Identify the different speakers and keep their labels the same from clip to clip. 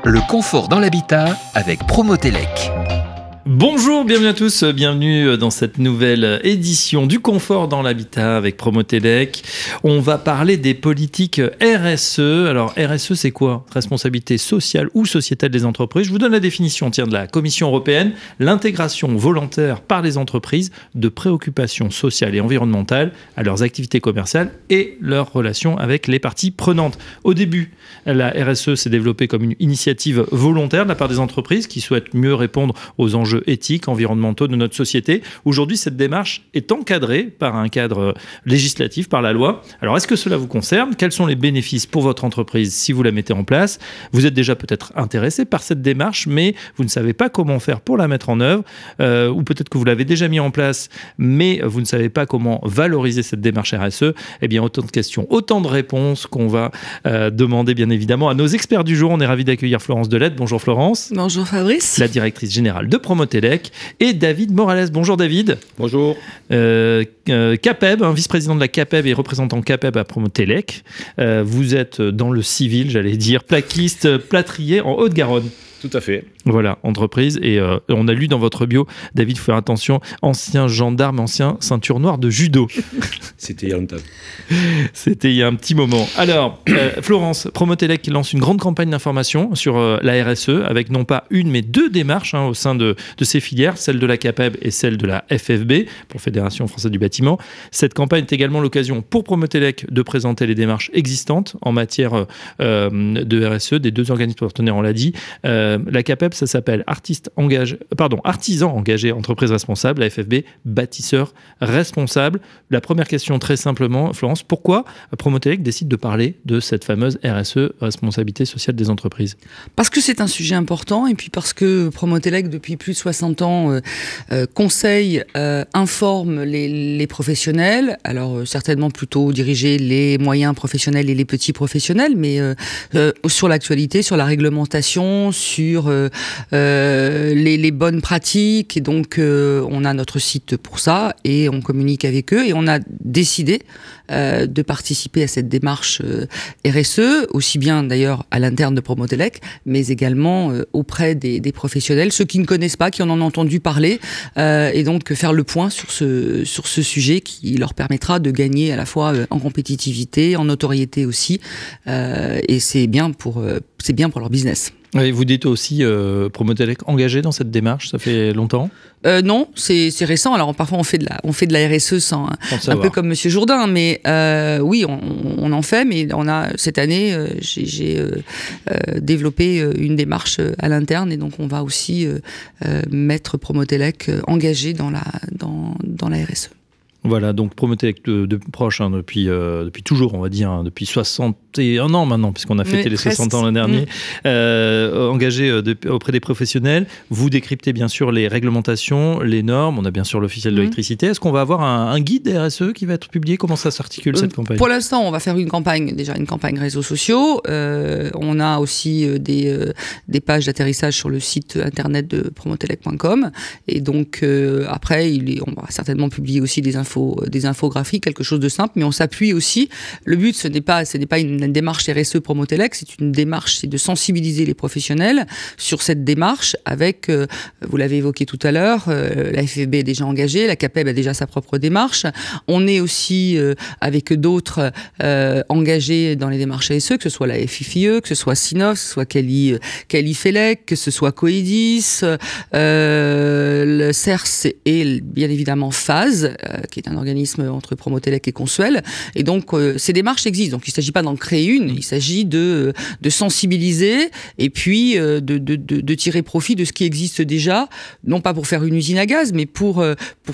Speaker 1: Le confort dans l'habitat avec Promotelec.
Speaker 2: Bonjour, bienvenue à tous, bienvenue dans cette nouvelle édition du confort dans l'habitat avec Promotelec. On va parler des politiques RSE. Alors RSE, c'est quoi? Responsabilité sociale ou sociétale des entreprises. Je vous donne la définition de la Commission européenne, l'intégration volontaire par les entreprises de préoccupations sociales et environnementales à leurs activités commerciales et leurs relations avec les parties prenantes. Au début, la RSE s'est développée comme une initiative volontaire de la part des entreprises qui souhaitent mieux répondre aux enjeux éthiques, environnementaux de notre société. Aujourd'hui, cette démarche est encadrée par un cadre législatif, par la loi. Alors, est-ce que cela vous concerne? Quels sont les bénéfices pour votre entreprise si vous la mettez en place? Vous êtes déjà peut-être intéressé par cette démarche, mais vous ne savez pas comment faire pour la mettre en œuvre, ou peut-être que vous l'avez déjà mis en place, mais vous ne savez pas comment valoriser cette démarche RSE. Eh bien, autant de questions, autant de réponses qu'on va demander, bien évidemment, à nos experts du jour. On est ravis d'accueillir Florence Delette. Bonjour Florence.
Speaker 3: Bonjour Fabrice.
Speaker 2: La directrice générale de Promotelec, et David Morales. Bonjour David.
Speaker 4: Bonjour.
Speaker 2: CAPEB, vice-président de la CAPEB et représentant CAPEB à Promotelec. Vous êtes dans le civil, j'allais dire, plaquiste, plâtrier en Haute-Garonne.
Speaker 4: Tout à fait.
Speaker 2: Voilà, entreprise. Et on a lu dans votre bio, David, il faut faire attention, ancien gendarme, ancien ceinture noire de judo.
Speaker 4: C'était il y a longtemps.
Speaker 2: C'était il y a un petit moment. Alors, Florence, Promotelec lance une grande campagne d'information sur la RSE, avec non pas une, mais deux démarches au sein de ces filières, celle de la CAPEB et celle de la FFB, pour Fédération Française du Bâtiment. Cette campagne est également l'occasion pour Promotelec de présenter les démarches existantes en matière de RSE, des deux organismes partenaires, on l'a dit. La CAPEB, ça s'appelle Artisan engagé, entreprise responsable. La FFB, bâtisseur responsable. La première question, très simplement, Florence, pourquoi Promotelec décide de parler de cette fameuse RSE, responsabilité sociale des entreprises?
Speaker 3: Parce que c'est un sujet important, et puis parce que Promotelec, depuis plus de 60 ans, conseille, informe les professionnels, alors certainement plutôt diriger les moyens professionnels et les petits professionnels, mais sur l'actualité, sur la réglementation, sur les bonnes pratiques. Et donc on a notre site pour ça et on communique avec eux, et on a décidé de participer à cette démarche RSE, aussi bien d'ailleurs à l'interne de Promotelec, mais également auprès des professionnels, ceux qui ne connaissent pas, qui en ont entendu parler, et donc faire le point sur ce sujet qui leur permettra de gagner à la fois en compétitivité, en notoriété aussi, et c'est bien pour leur business.
Speaker 2: Et vous dites aussi Promotelec engagé dans cette démarche, ça fait longtemps?
Speaker 3: Non, c'est récent. Alors parfois on fait de la RSE sans un peu comme Monsieur Jourdain, mais oui, on en fait. Mais cette année, j'ai développé une démarche à l'interne, et donc on va aussi mettre Promotelec engagé dans la RSE.
Speaker 2: Voilà, donc Promotelec de proche depuis toujours, on va dire, depuis 61 ans maintenant, puisqu'on a fêté les 60 ans l'an dernier, engagé auprès des professionnels. Vous décryptez bien sûr les réglementations, les normes, on a bien sûr l'officiel de l'électricité. Est-ce qu'on va avoir un guide RSE qui va être publié? Comment ça s'articule cette campagne?
Speaker 3: Pour l'instant, on va faire une campagne réseaux sociaux. On a aussi des pages d'atterrissage sur le site internet de promotelec.com, et donc après, on va certainement publier aussi des infographies, quelque chose de simple, mais on s'appuie aussi. Le but, ce n'est pas une démarche RSE Promotelec, c'est une démarche, c'est de sensibiliser les professionnels sur cette démarche avec, vous l'avez évoqué tout à l'heure, la FFB est déjà engagée, la CAPEB a déjà sa propre démarche. On est aussi avec d'autres engagés dans les démarches RSE, que ce soit la FIFIE, que ce soit Sinov, que ce soit Qualifelec, que ce soit Coedis, le CERS et bien évidemment FASE, qui est un organisme entre Promotelec et Consuel. Et donc, ces démarches existent. Donc, il ne s'agit pas d'en créer une, il s'agit de sensibiliser et puis de tirer profit de ce qui existe déjà, non pas pour faire une usine à gaz, mais pour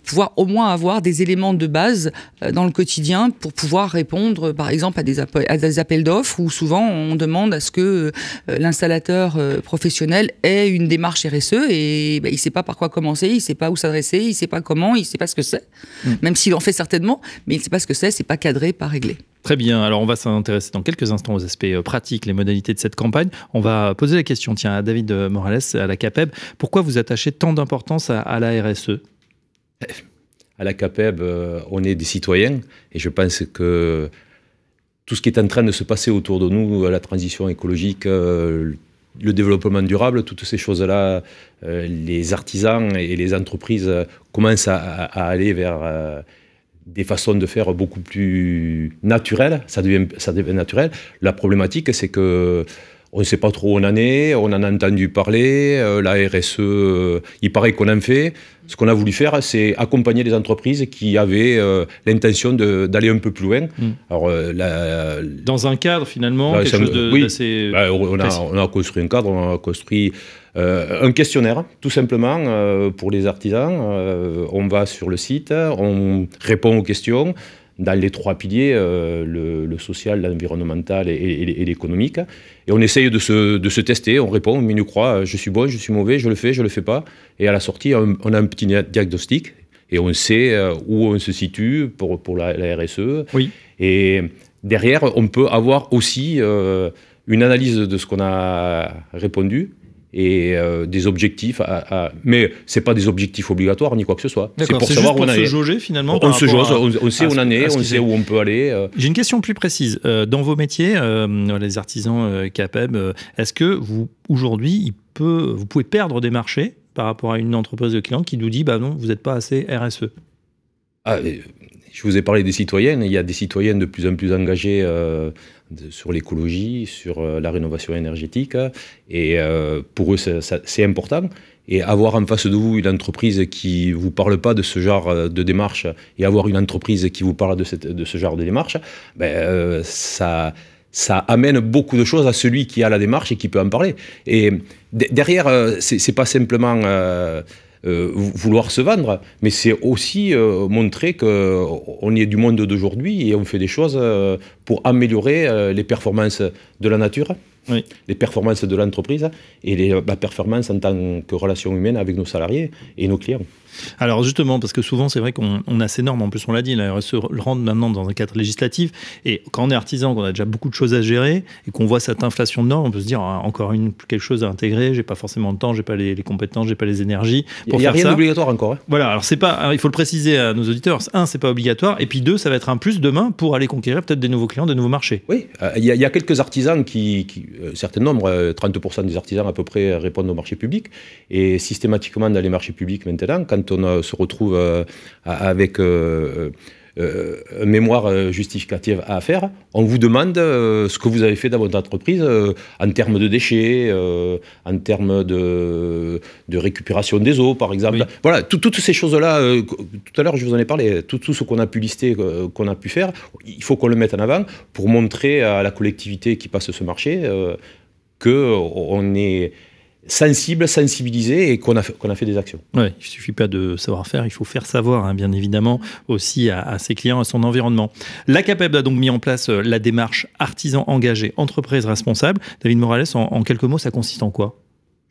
Speaker 3: pouvoir au moins avoir des éléments de base dans le quotidien pour pouvoir répondre, par exemple, à des appels d'offres où souvent on demande à ce que l'installateur professionnel ait une démarche RSE et il ne sait pas par quoi commencer, il ne sait pas où s'adresser, il ne sait pas comment, il ne sait pas ce que c'est. Même s'il en fait certainement, mais il ne sait pas ce que c'est pas cadré, pas réglé.
Speaker 2: Très bien, alors on va s'intéresser dans quelques instants aux aspects pratiques, les modalités de cette campagne. On va poser la question, tiens, à David Morales, à la CAPEB, pourquoi vous attachez tant d'importance à la RSE?
Speaker 4: À la CAPEB, on est des citoyens, et je pense que tout ce qui est en train de se passer autour de nous, la transition écologique, le développement durable, toutes ces choses-là, les artisans et les entreprises commencent à aller vers des façons de faire beaucoup plus naturelles. Ça devient naturel. La problématique, c'est que on ne sait pas trop où on en est, on en a entendu parler, la RSE, il paraît qu'on en fait. Ce qu'on a voulu faire, c'est accompagner les entreprises qui avaient l'intention d'aller un peu plus loin. Alors,
Speaker 2: dans un cadre, finalement, quelque chose d'assez...
Speaker 4: On a construit un cadre, on a construit un questionnaire, tout simplement, pour les artisans. On va sur le site, on répond aux questions. Dans les 3 piliers, le social, l'environnemental et l'économique. Et on essaye de se tester, on répond, on met une croix, je suis bon, je suis mauvais, je le fais pas. Et à la sortie, on a un petit diagnostic et on sait où on se situe pour la RSE.
Speaker 2: Oui.
Speaker 4: Et derrière, on peut avoir aussi une analyse de ce qu'on a répondu et des objectifs, mais ce n'est pas des objectifs obligatoires ni quoi que ce soit.
Speaker 2: C'est pour savoir où on en est. Se jauger finalement.
Speaker 4: On se jauge, on sait où on en est, on sait où on peut aller.
Speaker 2: J'ai une question plus précise. Dans vos métiers, les artisans CAPEB, est-ce que vous, aujourd'hui, vous pouvez perdre des marchés par rapport à une entreprise de clients qui nous dit bah non, vous n'êtes pas assez RSE?
Speaker 4: Je vous ai parlé des citoyennes. Il y a des citoyennes de plus en plus engagées sur l'écologie, sur la rénovation énergétique. Et pour eux, c'est important. Et avoir en face de vous une entreprise qui ne vous parle pas de ce genre de démarche et avoir une entreprise qui vous parle de ce genre de démarche, ça amène beaucoup de choses à celui qui a la démarche et qui peut en parler. Et derrière, c'est pas simplement vouloir se vendre, mais c'est aussi montrer qu'on est du monde d'aujourd'hui et on fait des choses pour améliorer les performances de la nature, oui, les performances de l'entreprise et la performance en tant que relation humaine avec nos salariés et nos clients.
Speaker 2: Alors justement, parce que souvent c'est vrai qu'on a ces normes, en plus on l'a dit, la RSE rentre maintenant dans un cadre législatif, et quand on est artisan, qu'on a déjà beaucoup de choses à gérer, et qu'on voit cette inflation de normes, on peut se dire encore quelque chose à intégrer, j'ai pas forcément le temps, j'ai pas les compétences, j'ai pas les énergies pour faire ça. Il n'y a rien
Speaker 4: d'obligatoire encore. Hein.
Speaker 2: Voilà, alors c'est pas, il faut le préciser à nos auditeurs, 1, c'est pas obligatoire, et puis 2, ça va être un plus demain pour aller conquérir peut-être des nouveaux clients, des nouveaux marchés.
Speaker 4: Oui, il y a quelques artisans un certain nombre, 30% des artisans à peu près répondent au marché public, et systématiquement dans les marchés publics maintenant, quand on se retrouve avec un mémoire justificatif à faire, on vous demande ce que vous avez fait dans votre entreprise en termes de déchets, en termes de récupération des eaux, par exemple. Oui. Voilà, toutes ces choses-là, tout à l'heure je vous en ai parlé, tout ce qu'on a pu lister, qu'on a pu faire, il faut qu'on le mette en avant pour montrer à la collectivité qui passe ce marché qu'on est sensibilisé et qu'on a fait des actions.
Speaker 2: Ouais, il ne suffit pas de savoir faire, il faut faire savoir, hein, bien évidemment, aussi à ses clients, à son environnement. La CAPEB a donc mis en place la démarche artisan engagé, entreprise responsable. David Morales, en quelques mots, ça consiste en quoi?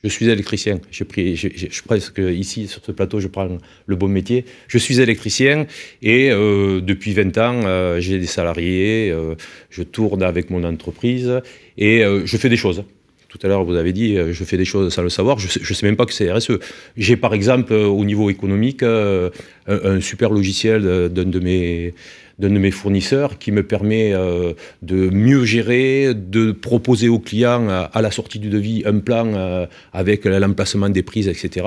Speaker 4: Je suis électricien. Je presque ici, sur ce plateau, je prends le bon métier. Je suis électricien et depuis 20 ans, j'ai des salariés, je tourne avec mon entreprise et je fais des choses. Tout à l'heure, vous avez dit, je fais des choses sans le savoir. Je ne sais même pas que c'est RSE. J'ai par exemple, au niveau économique, un super logiciel d'un de mes fournisseurs qui me permet de mieux gérer, de proposer aux clients à la sortie du devis un plan avec l'emplacement des prises, etc.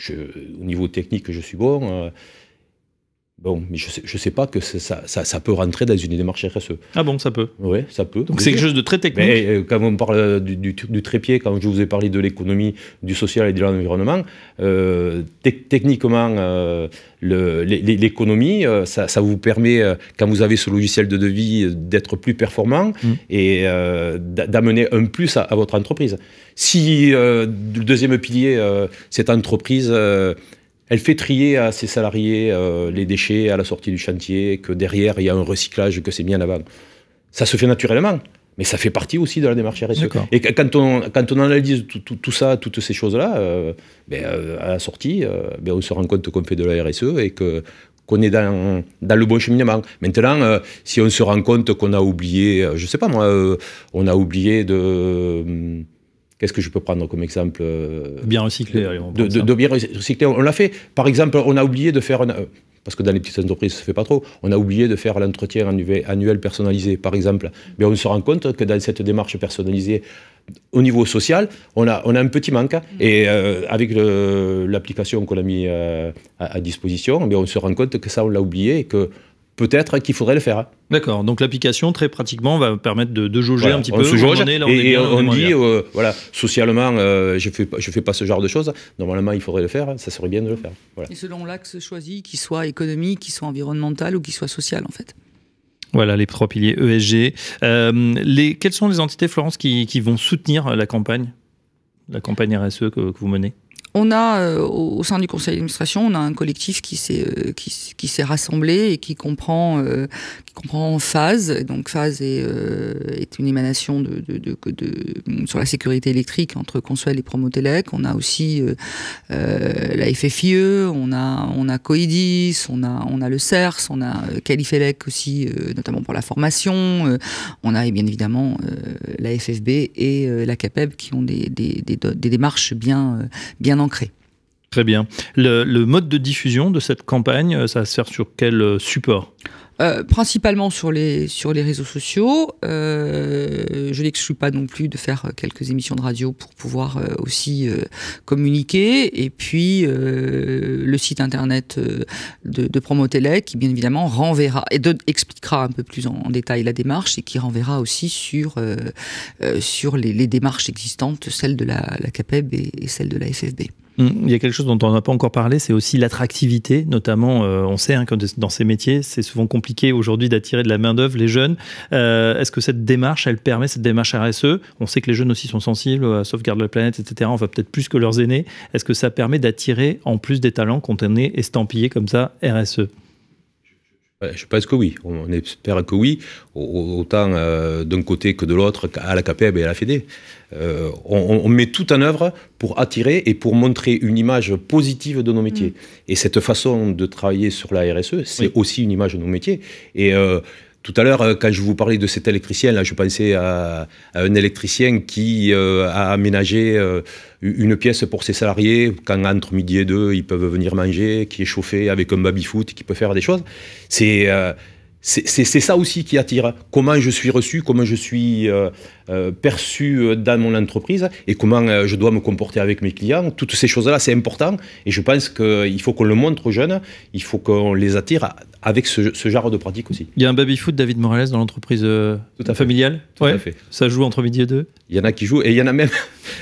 Speaker 4: Au niveau technique, je suis bon. Bon, mais je sais pas que ça peut rentrer dans une démarche RSE.
Speaker 2: Ah bon, ça peut?
Speaker 4: Oui, ça peut.
Speaker 2: Donc c'est quelque chose de très technique.
Speaker 4: Mais quand on parle du trépied, quand je vous ai parlé de l'économie, du social et de l'environnement, techniquement, l'économie, ça vous permet, quand vous avez ce logiciel de devis, d'être plus performant et d'amener un plus à votre entreprise. Si le deuxième pilier, cette entreprise... elle fait trier à ses salariés les déchets à la sortie du chantier, que derrière, il y a un recyclage, que c'est mis en avant. Ça se fait naturellement, mais ça fait partie aussi de la démarche RSE. Et quand on analyse tout ça, toutes ces choses-là, à la sortie, on se rend compte qu'on fait de la RSE et qu'on est dans le bon cheminement. Maintenant, si on se rend compte qu'on a oublié, je ne sais pas moi, on a oublié de... Qu'est-ce que je peux prendre comme exemple
Speaker 2: bien recyclé.
Speaker 4: De bien recyclé. On l'a fait. Par exemple, on a oublié de faire... parce que dans les petites entreprises, ça ne se fait pas trop. On a oublié de faire l'entretien annuel personnalisé, par exemple. Mais on se rend compte que dans cette démarche personnalisée, au niveau social, on a un petit manque. Et avec l'application qu'on a mis à disposition, on se rend compte que ça, on l'a oublié et que peut-être qu'il faudrait le faire.
Speaker 2: D'accord, donc l'application, très pratiquement, va permettre de jauger
Speaker 4: Voilà,
Speaker 2: un petit
Speaker 4: on
Speaker 2: peu.
Speaker 4: se jauge, on dit,
Speaker 2: bien.
Speaker 4: voilà, socialement, je fais pas ce genre de choses. Normalement, il faudrait le faire, ça serait bien de le faire. Voilà.
Speaker 3: Et selon l'axe choisi, qu'il soit économique, qu'il soit environnemental ou qu'il soit social, en fait.
Speaker 2: Voilà, les 3 piliers ESG. Quelles sont les entités, Florence, qui vont soutenir la campagne RSE que vous menez?
Speaker 3: On a, au sein du conseil d'administration, on a un collectif qui s'est rassemblé et qui comprend Phase. Donc Phase est une émanation sur la sécurité électrique entre Consuel et Promotelec. On a aussi la FFIE, on a Coedis, on a le CERS, on a Qualifelec aussi, notamment pour la formation. On a bien évidemment la FFB et la CAPEB qui ont des démarches bien ancrées.
Speaker 2: Très bien. Le mode de diffusion de cette campagne, ça va se faire sur quel support ?
Speaker 3: Principalement sur les réseaux sociaux. Je n'exclus pas non plus de faire quelques émissions de radio pour pouvoir aussi communiquer. Et puis le site internet de Promotelec qui bien évidemment renverra et expliquera un peu plus en détail la démarche et qui renverra aussi sur les démarches existantes, celles de la CAPEB et celles de la FFB.
Speaker 2: Il y a quelque chose dont on n'a pas encore parlé, c'est aussi l'attractivité, notamment, on sait que dans ces métiers, c'est souvent compliqué aujourd'hui d'attirer de la main-d'œuvre, les jeunes. Est-ce que cette démarche, elle permet, cette démarche RSE, on sait que les jeunes aussi sont sensibles à sauvegarde de la planète, etc., on va peut-être plus que leurs aînés, est-ce que ça permet d'attirer en plus des talents quand on est estampillé comme ça RSE ?
Speaker 4: Je pense que oui, on espère que oui, autant d'un côté que de l'autre, à la CAPEB et à la FED. On met tout en œuvre pour attirer et pour montrer une image positive de nos métiers. Et cette façon de travailler sur la RSE, c'est aussi une image de nos métiers. Et tout à l'heure, quand je vous parlais de cet électricien, là, je pensais à un électricien qui a aménagé une pièce pour ses salariés, quand entre midi et 2, ils peuvent venir manger, qui est chauffé avec un baby-foot, qui peut faire des choses. C'est ça aussi qui attire. Comment je suis reçu, comment je suis perçu dans mon entreprise et comment je dois me comporter avec mes clients. Toutes ces choses-là, c'est important. Et je pense qu'il faut qu'on le montre aux jeunes, il faut qu'on les attire avec ce genre de pratique aussi.
Speaker 2: Il y a un baby-foot, David Morales, dans l'entreprise familiale.
Speaker 4: Tout à fait.
Speaker 2: Ça joue entre midi et 2.
Speaker 4: Il y en a qui jouent, et il y en a même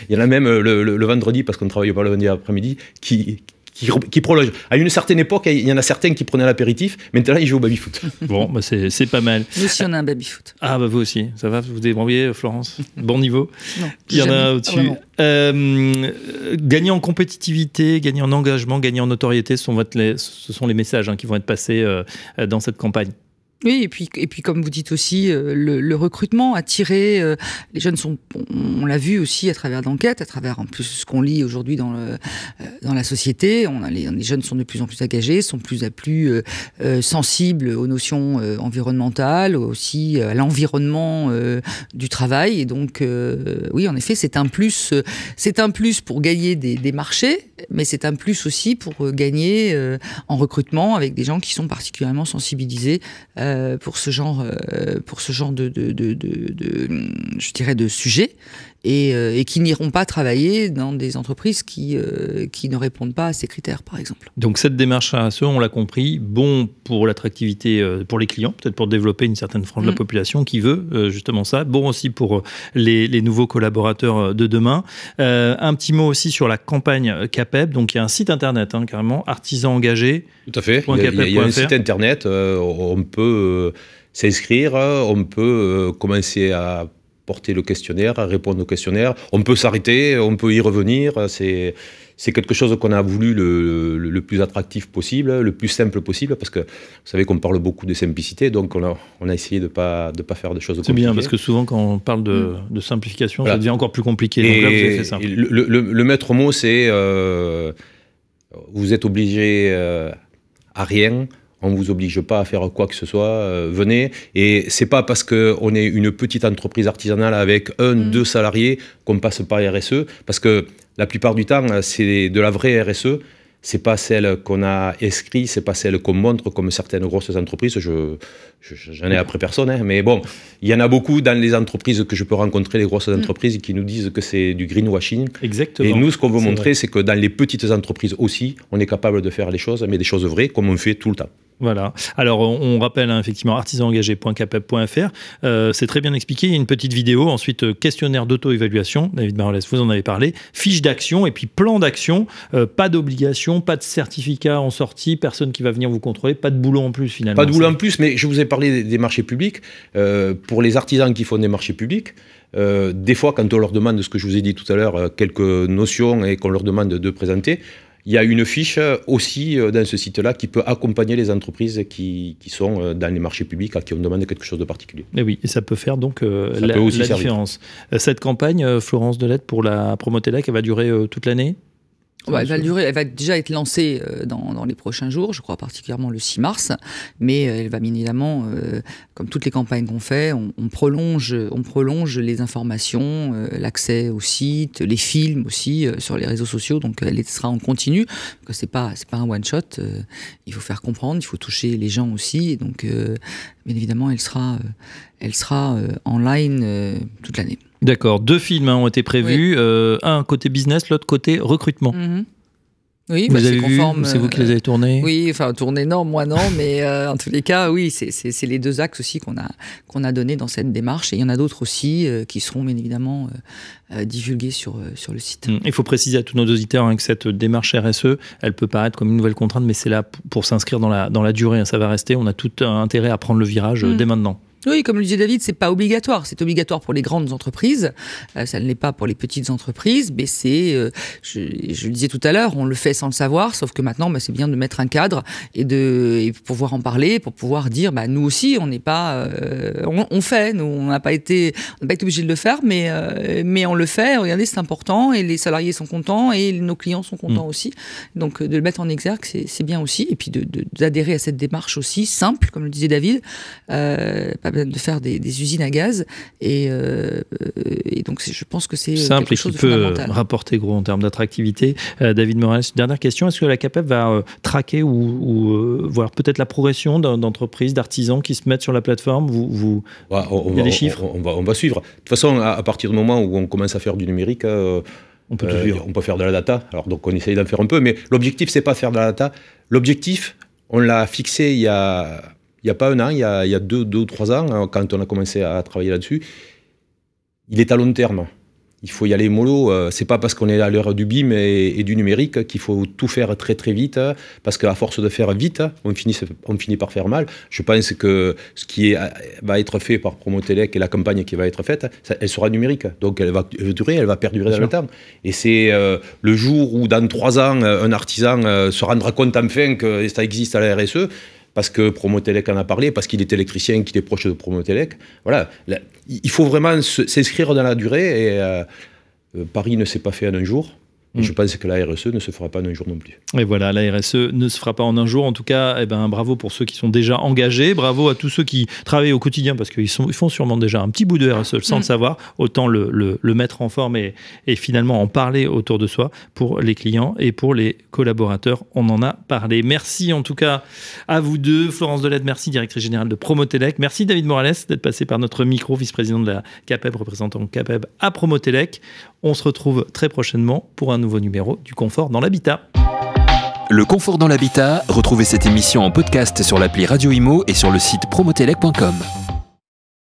Speaker 4: le vendredi, parce qu'on ne travaille pas le vendredi après-midi, qui prolonge. À une certaine époque, il y en a certains qui prenaient l'apéritif, maintenant ils jouent au baby-foot.
Speaker 2: Bon, bah c'est pas mal.
Speaker 3: Nous aussi, on a un baby-foot.
Speaker 2: Ah, bah vous aussi, ça va, vous vous débrouillez, Florence? Bon niveau?
Speaker 3: Non,
Speaker 2: il y en a au-dessus. Gagner en compétitivité, gagner en engagement, gagner en notoriété, ce sont les messages qui vont être passés dans cette campagne.
Speaker 3: Oui, et puis comme vous dites aussi, le recrutement, attirer les jeunes on l'a vu aussi à travers d'enquêtes, à travers en plus ce qu'on lit aujourd'hui dans la société. Les jeunes sont de plus en plus engagés, sont plus sensibles aux notions environnementales, aussi à l'environnement du travail. Et donc, oui, en effet, c'est un plus pour gagner des marchés, mais c'est un plus aussi pour gagner en recrutement avec des gens qui sont particulièrement sensibilisés pour ce genre je dirais de sujet et qui n'iront pas travailler dans des entreprises qui ne répondent pas à ces critères, par exemple.
Speaker 2: Donc cette démarche RSE, on l'a compris, bon pour l'attractivité pour les clients, peut-être pour développer une certaine frange de la population qui veut justement ça, bon aussi pour les nouveaux collaborateurs de demain. Un petit mot aussi sur la campagne CAPEB, donc il y a un site internet carrément, artisans engagés.
Speaker 4: Tout à fait, il y a un site internet, on peut s'inscrire, on peut commencer à porter le questionnaire, à répondre au questionnaire. On peut s'arrêter, on peut y revenir. C'est quelque chose qu'on a voulu le plus attractif possible, le plus simple possible, parce que vous savez qu'on parle beaucoup de simplicité, donc on a essayé de pas faire de choses compliquées.
Speaker 2: C'est bien, parce que souvent quand on parle de simplification, ça devient encore plus compliqué. Donc là, vous avez fait simple.
Speaker 4: Le maître mot, c'est vous êtes obligé à rien. On ne vous oblige pas à faire quoi que ce soit, venez. Et ce n'est pas parce qu'on est une petite entreprise artisanale avec 1-2 salariés qu'on ne passe pas RSE, parce que la plupart du temps, c'est de la vraie RSE. c'est pas celle qu'on a inscrite, c'est pas celle qu'on montre comme certaines grosses entreprises. J'en ai après personne, hein, mais bon, il y en a beaucoup dans les entreprises que je peux rencontrer, les grosses entreprises qui nous disent que c'est du greenwashing.
Speaker 2: Exactement.
Speaker 4: Et nous, ce qu'on veut montrer, c'est que dans les petites entreprises aussi, on est capable de faire les choses, mais des choses vraies, comme on fait tout le temps.
Speaker 2: Voilà. Alors, on rappelle effectivement artisanengagé.capeb.fr. C'est très bien expliqué. Il y a une petite vidéo. Ensuite, questionnaire d'auto-évaluation. David Marolles, vous en avez parlé. Fiche d'action et puis plan d'action. Pas d'obligation, pas de certificat en sortie, personne qui va venir vous contrôler, pas de boulot en plus finalement.
Speaker 4: Pas de boulot en plus, mais je vous ai parlé des marchés publics. Pour les artisans qui font des marchés publics, des fois, quand on leur demande ce que je vous ai dit tout à l'heure, quelques notions et qu'on leur demande de présenter, il y a une fiche aussi dans ce site-là qui peut accompagner les entreprises qui sont dans les marchés publics à qui on demande quelque chose de particulier.
Speaker 2: Et oui, et ça peut faire donc la différence. Cette campagne, Florence Delette, pour la Promotelec, elle va durer toute l'année ?
Speaker 3: Elle va déjà être lancée dans les prochains jours, je crois particulièrement le 6 mars, mais elle va bien évidemment, comme toutes les campagnes qu'on fait, on prolonge les informations, l'accès au site, les films aussi sur les réseaux sociaux, donc elle sera en continu, parce que c'est pas un one shot, il faut faire comprendre, il faut toucher les gens aussi, et donc bien évidemment elle sera en ligne toute l'année.
Speaker 2: D'accord, 2 films ont été prévus, oui. Un côté business, l'autre côté recrutement.
Speaker 3: Oui,
Speaker 2: vous avez vu, c'est vous qui les avez tournés ?
Speaker 3: Oui, enfin tournés non, moi non, mais en tous les cas, oui, c'est les 2 axes aussi qu'on a donnés dans cette démarche, et il y en a d'autres aussi qui seront bien évidemment divulgués sur le site.
Speaker 2: Il faut préciser à tous nos auditeurs que cette démarche RSE, elle peut paraître comme une nouvelle contrainte, mais c'est là pour s'inscrire dans la durée, ça va rester, on a tout intérêt à prendre le virage dès maintenant.
Speaker 3: Oui, comme le disait David, c'est pas obligatoire. C'est obligatoire pour les grandes entreprises. Ça ne l'est pas pour les petites entreprises. Mais je le disais tout à l'heure, on le fait sans le savoir. Sauf que maintenant, c'est bien de mettre un cadre et pouvoir en parler, pour pouvoir dire, nous aussi, on n'est pas, on fait. Nous, on n'a pas été obligé de le faire, mais on le fait. Regardez, c'est important et les salariés sont contents et nos clients sont contents aussi. Donc, de le mettre en exergue, c'est bien aussi. Et puis d'adhérer à cette démarche aussi simple, comme le disait David. De faire des usines à gaz et donc je pense que c'est
Speaker 2: simple
Speaker 3: quelque chose
Speaker 2: et qui
Speaker 3: de fondamental.
Speaker 2: Peut rapporter gros en termes d'attractivité. David Morales, dernière question, est-ce que la CAPEB va traquer ou voir peut-être la progression d'entreprises, d'artisans qui se mettent sur la plateforme il y a des chiffres
Speaker 4: on va suivre. De toute façon, à partir du moment où on commence à faire du numérique, on peut faire de la data. Alors donc on essaye d'en faire un peu, mais l'objectif c'est pas faire de la data. L'objectif, on l'a fixé il y a pas un an, il y a 2 ou 3 ans, quand on a commencé à travailler là-dessus. Il est à long terme. Il faut y aller mollo. C'est pas parce qu'on est à l'heure du BIM et du numérique qu'il faut tout faire très très vite, parce qu'à force de faire vite, on finit par faire mal. Je pense que ce qui va être fait par Promotelec et la campagne qui va être faite, elle sera numérique. Donc elle va perdurer dans le temps. Et c'est le jour où dans 3 ans, un artisan se rendra compte enfin que ça existe à la RSE, parce que Promotelec en a parlé, parce qu'il est électricien, qu'il est proche de Promotelec. Voilà, il faut vraiment s'inscrire dans la durée, et Paris ne s'est pas fait en un jour. Et je pense que la RSE ne se fera pas en un jour non plus.
Speaker 2: Et voilà, la RSE ne se fera pas en un jour. En tout cas, bravo pour ceux qui sont déjà engagés. Bravo à tous ceux qui travaillent au quotidien, parce qu'ils font sûrement déjà un petit bout de RSE sans le savoir. Autant le mettre en forme et finalement en parler autour de soi pour les clients et pour les collaborateurs. On en a parlé. Merci en tout cas à vous deux. Florence Delette, merci, directrice générale de Promotelec. Merci David Morales d'être passé par notre micro, vice-président de la CAPEB, représentant CAPEB à Promotelec. On se retrouve très prochainement pour un nouveau numéro du Confort dans l'Habitat.
Speaker 1: Le Confort dans l'Habitat, retrouvez cette émission en podcast sur l'appli Radio Imo et sur le site promotelec.com.